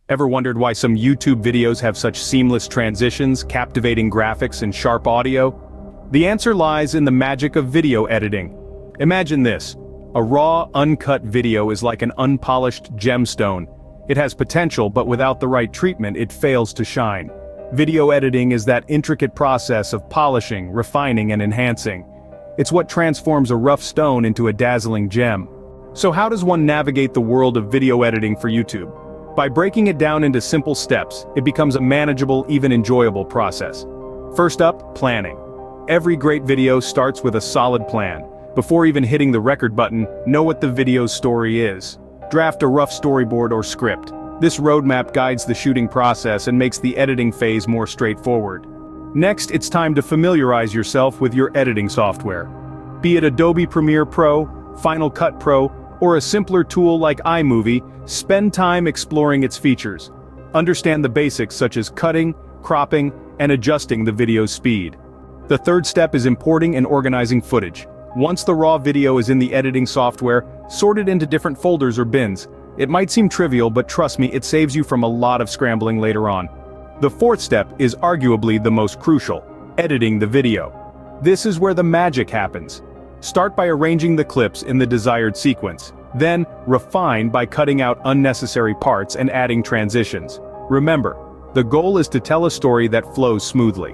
Ever wondered why some YouTube videos have such seamless transitions, captivating graphics, and sharp audio? The answer lies in the magic of video editing. Imagine this. A raw, uncut video is like an unpolished gemstone. It has potential, but without the right treatment, it fails to shine. Video editing is that intricate process of polishing, refining, and enhancing. It's what transforms a rough stone into a dazzling gem. So how does one navigate the world of video editing for YouTube? By breaking it down into simple steps, it becomes a manageable, even enjoyable process. First up, planning. Every great video starts with a solid plan. Before even hitting the record button, know what the video's story is. Draft a rough storyboard or script. This roadmap guides the shooting process and makes the editing phase more straightforward. Next, it's time to familiarize yourself with your editing software. Be it Adobe Premiere Pro, Final Cut Pro, or a simpler tool like iMovie, spend time exploring its features. Understand the basics such as cutting, cropping, and adjusting the video's speed. The third step is importing and organizing footage. Once the raw video is in the editing software, sort it into different folders or bins. It might seem trivial, but trust me, it saves you from a lot of scrambling later on. The fourth step is arguably the most crucial: editing the video. This is where the magic happens. Start by arranging the clips in the desired sequence. Then, refine by cutting out unnecessary parts and adding transitions. Remember, the goal is to tell a story that flows smoothly.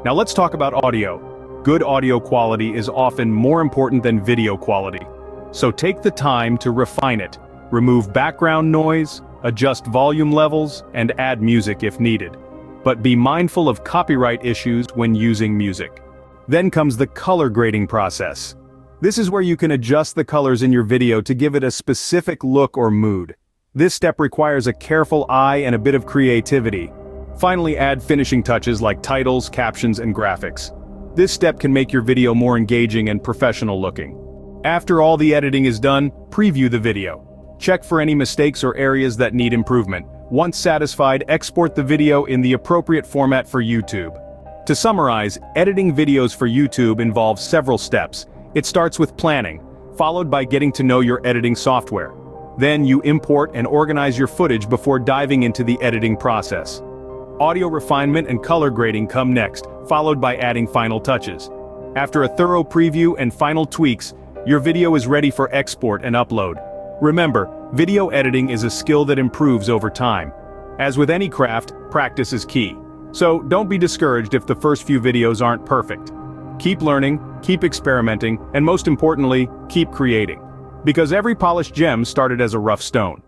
Now let's talk about audio. Good audio quality is often more important than video quality. So take the time to refine it. Remove background noise, adjust volume levels, and add music if needed. But be mindful of copyright issues when using music. Then comes the color grading process. This is where you can adjust the colors in your video to give it a specific look or mood. This step requires a careful eye and a bit of creativity. Finally, add finishing touches like titles, captions, and graphics. This step can make your video more engaging and professional looking. After all the editing is done, preview the video. Check for any mistakes or areas that need improvement. Once satisfied, export the video in the appropriate format for YouTube. To summarize, editing videos for YouTube involves several steps. It starts with planning, followed by getting to know your editing software. Then you import and organize your footage before diving into the editing process. Audio refinement and color grading come next, followed by adding final touches. After a thorough preview and final tweaks, your video is ready for export and upload. Remember, video editing is a skill that improves over time. As with any craft, practice is key. So don't be discouraged if the first few videos aren't perfect. Keep learning, keep experimenting, and most importantly, keep creating. Because every polished gem started as a rough stone.